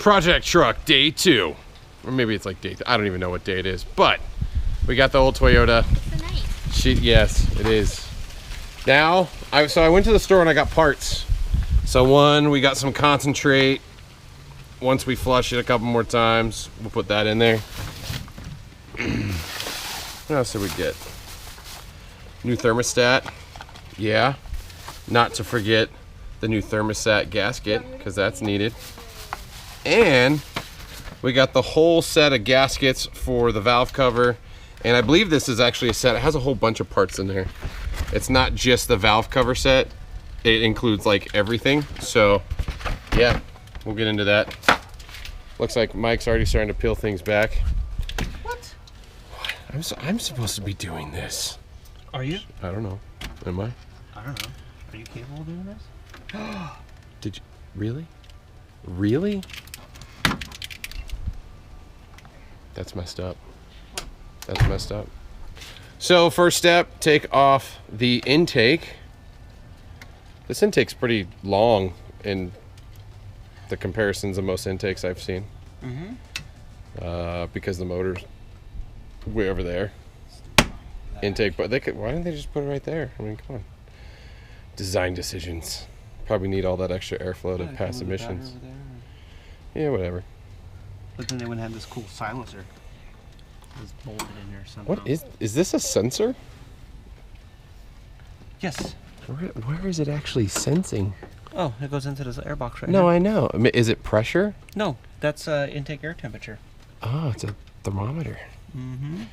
Project truck day 2. Or maybe it's like day, I don't even know what day it is, but we got the old Toyota. It's the night. Yes, it is. Now, so I went to the store and I got parts. So we got some concentrate. Once we flush it a couple more times, we'll put that in there. What else did we get? New thermostat. Yeah. Not to forget the new thermostat gasket, because that's needed. And we got the whole set of gaskets for the valve cover. And I believe this is actually a set. It has a whole bunch of parts in there. It's not just the valve cover set. It includes like everything. So yeah, we'll get into that. Looks like Mike's already starting to peel things back. What? I'm supposed to be doing this. Are you? I don't know. Am I? I don't know. Are you capable of doing this? Did you? Really? Really? That's messed up. That's messed up. So first step, take off the intake. This intake's pretty long in the comparisons of most intakes I've seen. Because the motor's way over there. Intake, but why didn't they just put it right there? I mean, come on. Design decisions. Probably need all that extra airflow to pass emissions. Yeah, whatever. But then they wouldn't have this cool silencer. It's bolted in there somehow. What is this a sensor? Yes. Where is it actually sensing? Oh, it goes into this air box right No, here. I know. I mean, is it pressure? No, that's intake air temperature. Oh, it's a thermometer. Mm-hmm.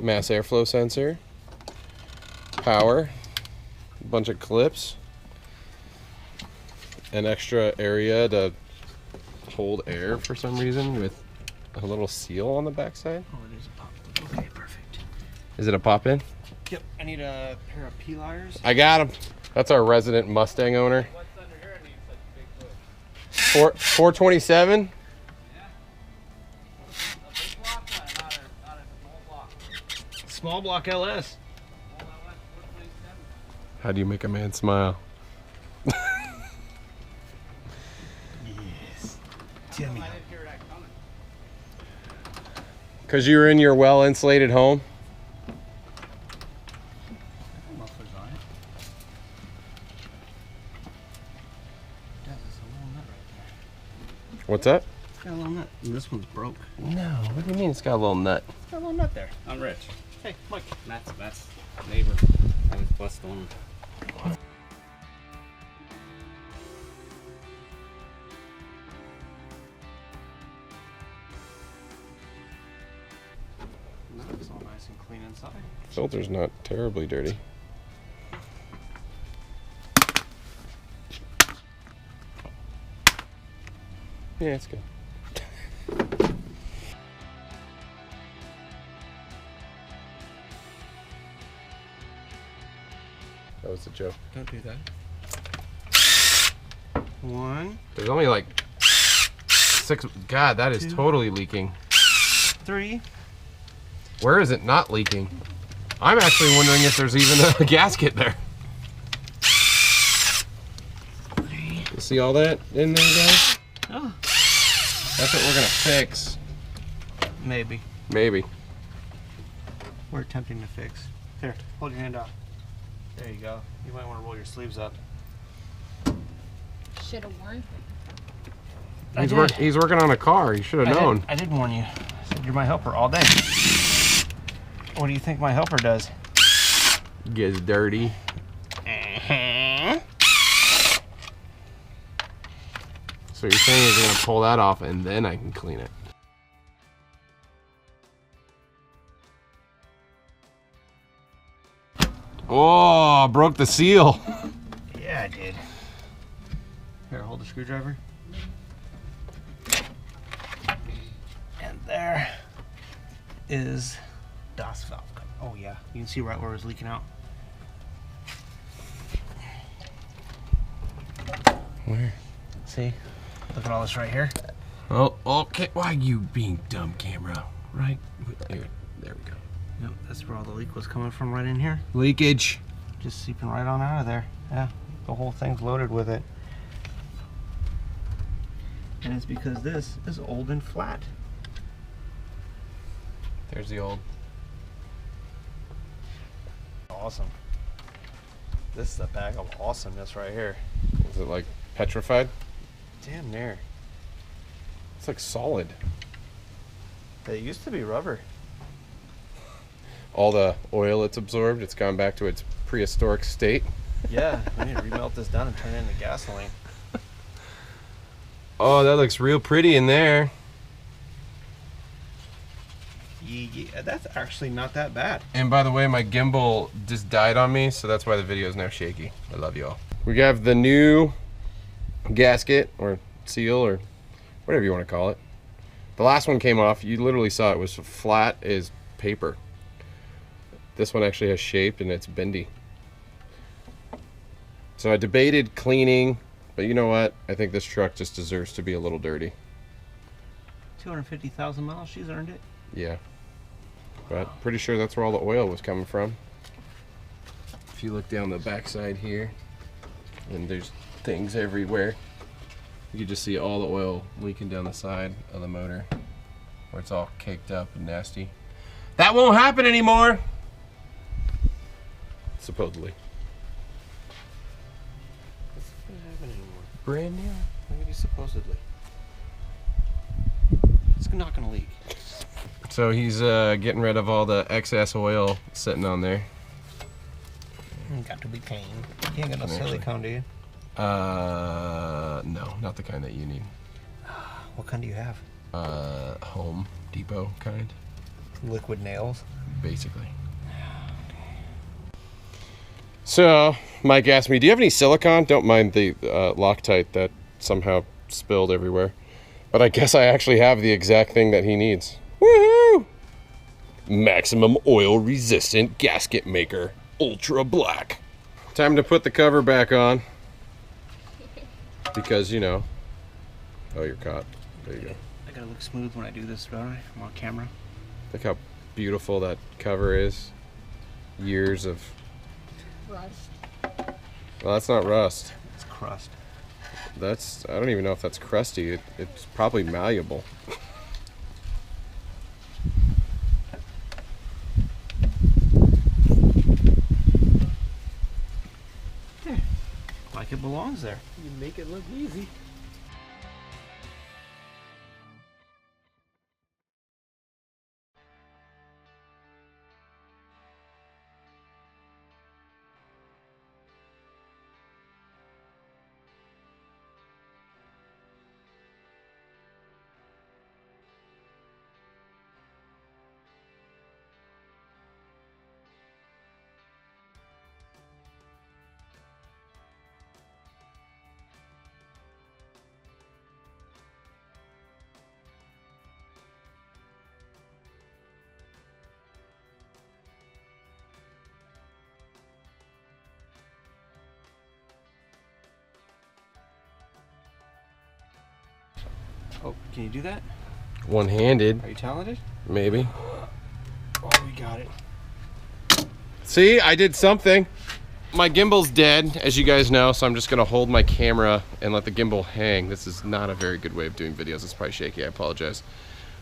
Mass airflow sensor. Power. A bunch of clips. An extra area to hold air for some reason with a little seal on the backside. Oh, it is a pop. Okay, perfect. Is it a pop-in? Yep. I need a pair of P-Lyres. I got him. That's our resident Mustang owner. What's under here needs such a big hood? 427? Yeah. A big block, not a small block. Small block LS. Well, that was 427. How do you make a man smile? Yes. Tell me. I didn't hear that coming. Because you were in your well-insulated home? Mufflers on it. That is a little nut right there. What's that? It's got a little nut. And this one's broke. No, what do you mean it's got a little nut? It's got a little nut there. I'm Rich. Hey, Mike. Matt's neighbor. I was blessed on. It's all nice and clean inside. Filter's not terribly dirty. Yeah, it's good. That was a joke. Don't do that. One, There's only like 6. God, that is 2. totally leaking. 3. Where is it not leaking? I'm actually wondering if there's even a gasket there. You see all that in there, guys? Oh. That's what we're gonna fix. Maybe. Maybe. We're attempting to fix. Here, hold your hand out. There you go. You might want to roll your sleeves up. Should have warned me. He's working on a car. You should have known. I did warn you. I said you're my helper all day. What do you think my helper does? Gets dirty. So you're saying you're gonna pull that off and then I can clean it. Oh, broke the seal. Yeah, I did. Here, hold the screwdriver. And there is DOS valve cover. Oh yeah, you can see right where it was leaking out. Where? See? Look at all this right here. Oh, okay. Why are you being dumb, camera? Right there. There we go. Yep, that's where all the leak was coming from, right in here. Leakage. Just seeping right on out of there. Yeah, the whole thing's loaded with it. And it's because this is old and flat. There's the old. Awesome. This is a bag of awesomeness right here. Is it like petrified? Damn near. It's like solid. It used to be rubber. All the oil it's absorbed, it's gone back to its prehistoric state. Yeah, we need to remelt this down and turn it into gasoline. Oh, that looks real pretty in there. Yeah, that's actually not that bad. And by the way, my gimbal just died on me, so that's why the video is now shaky. I love you all. We have the new gasket or seal or whatever you want to call it. The last one came off. You literally saw it was flat as paper. This one actually has shape and it's bendy. So I debated cleaning, but you know what? I think this truck just deserves to be a little dirty. 250,000 miles, she's earned it. Yeah. But pretty sure that's where all the oil was coming from. If you look down the backside here, and there's things everywhere. You can just see all the oil leaking down the side of the motor, where it's all caked up and nasty. That won't happen anymore! Supposedly. This doesn't happen anymore. Brand new. Look at you supposedly. It's not gonna leak. So he's getting rid of all the excess oil sitting on there. Got to be clean. You ain't got no silicone, do you? No, not the kind that you need. What kind do you have? Home Depot kind. Liquid nails. Basically. So, Mike asked me, do you have any silicone? Don't mind the Loctite that somehow spilled everywhere. But I guess I actually have the exact thing that he needs. Woohoo! Maximum oil resistant gasket maker. Ultra black. Time to put the cover back on. Because, you know. Oh, you're caught. There you go. I gotta look smooth when I do this, don't I? I'm on camera. Look how beautiful that cover is. Years of... Rust. Well, that's not rust. It's crust. That's... I don't even know if that's crusty. It's probably malleable. There. Like it belongs there. You make it look easy. Oh, can you do that? One-handed, Are you talented? maybe. Oh, we got it. See, I did something. My gimbal's dead, as you guys know, so I'm just gonna hold my camera and let the gimbal hang. This is not a very good way of doing videos. It's probably shaky, I apologize.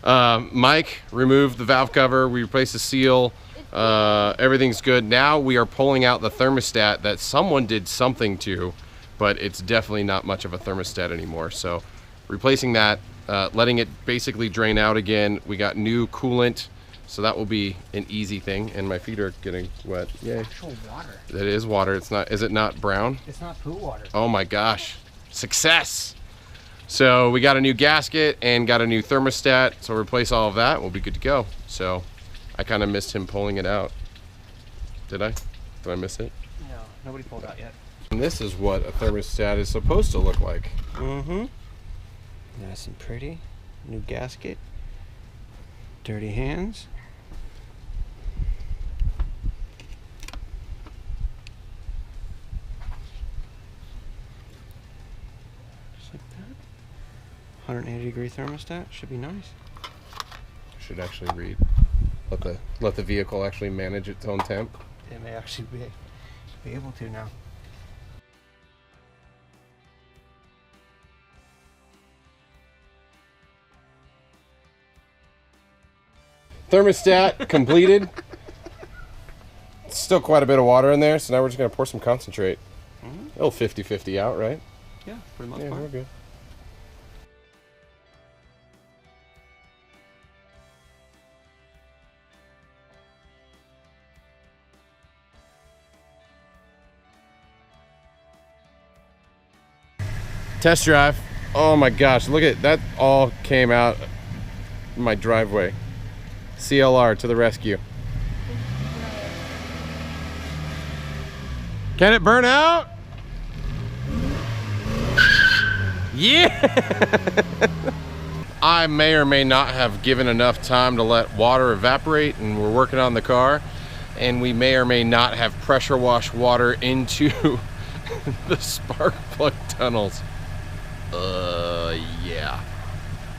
Mike removed the valve cover, we replaced the seal, everything's good. Now we are pulling out the thermostat that someone did something to, but it's definitely not much of a thermostat anymore. So replacing that, letting it basically drain out again. We got new coolant, so that will be an easy thing. And my feet are getting wet. Yay. Actual water. That is water. It's not, is it not brown? It's not poo water. Oh my gosh, success. So we got a new gasket and got a new thermostat. So replace all of that, we'll be good to go. So I kind of missed him pulling it out. Did I? Did I miss it? No, nobody pulled out yet. And this is what a thermostat is supposed to look like. Mm-hmm. Nice and pretty. New gasket. Dirty hands. Just like that. 180-degree thermostat. Should be nice. Should actually read. Let the vehicle actually manage its own temp. It may actually be able to now. Thermostat completed. Still quite a bit of water in there, so now we're just gonna pour some concentrate. A little 50-50 out, right? Yeah, for the most Yeah, part. we're good. Test drive. Oh my gosh, look at that, all came out my driveway. CLR to the rescue. Can it burn out? Yeah! I may or may not have given enough time to let water evaporate, and we're working on the car, and we may or may not have pressure washed water into the spark plug tunnels. Yeah.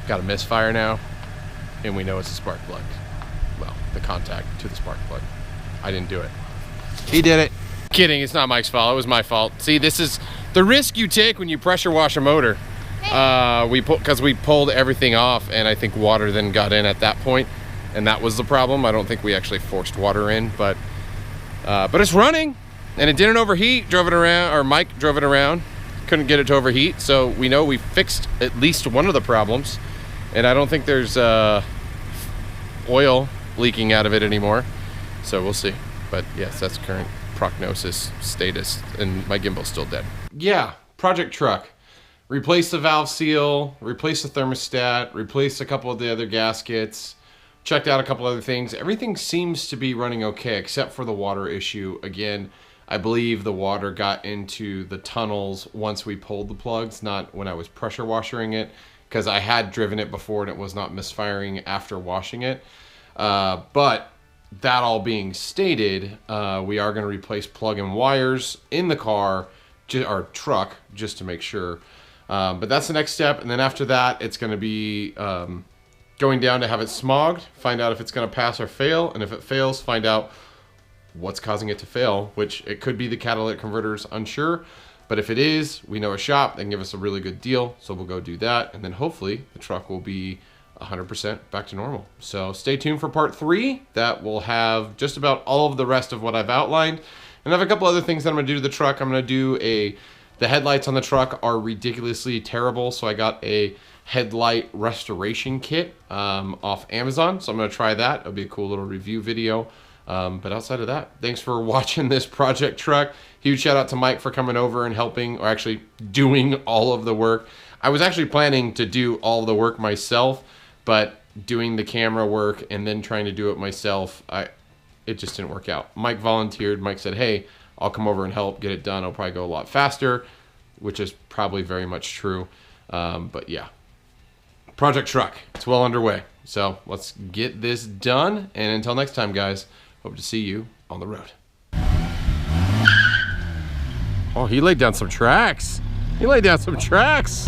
Got a misfire now, and we know it's a spark plug. Well, the contact to the spark plug. I didn't do it. He did it. Kidding, it's not Mike's fault, it was my fault. See, this is the risk you take when you pressure wash a motor. Because we pulled everything off, and I think water then got in at that point, and that was the problem. I don't think we actually forced water in, but it's running, and it didn't overheat. Drove it around, or Mike drove it around. Couldn't get it to overheat, so we know we fixed at least one of the problems, and I don't think there's oil leaking out of it anymore, so we'll see. But yes, that's current prognosis status, and my gimbal's still dead. Yeah, project truck. Replace the valve seal, replace the thermostat, replace a couple of the other gaskets, checked out a couple other things. Everything seems to be running okay, except for the water issue. Again, I believe the water got into the tunnels once we pulled the plugs, not when I was pressure washing it, because I had driven it before and it was not misfiring after washing it. But that all being stated, we are going to replace plug-in wires in the car, our truck, just to make sure. But that's the next step, and then after that, it's going to be going down to have it smogged, find out if it's going to pass or fail, and if it fails, find out what's causing it to fail, which it could be the catalytic converters, unsure. But if it is, we know a shop that can give us a really good deal, so we'll go do that, and then hopefully the truck will be 100% back to normal. So stay tuned for part 3. That will have just about all of the rest of what I've outlined. And I have a couple other things that I'm going to do to the truck. I'm going to do the headlights on the truck are ridiculously terrible, so I got a headlight restoration kit off Amazon, so I'm going to try that. It'll be a cool little review video. But outside of that, thanks for watching this project truck. Huge shout out to Mike for coming over and helping, or actually doing all of the work. I was actually planning to do all of the work myself, but doing the camera work and then trying to do it myself, it just didn't work out. Mike volunteered. Mike said, hey, I'll come over and help get it done. It'll probably go a lot faster, which is probably very much true. But yeah, project truck, it's well underway. So let's get this done. And until next time, guys, hope to see you on the road. Oh, he laid down some tracks. He laid down some tracks.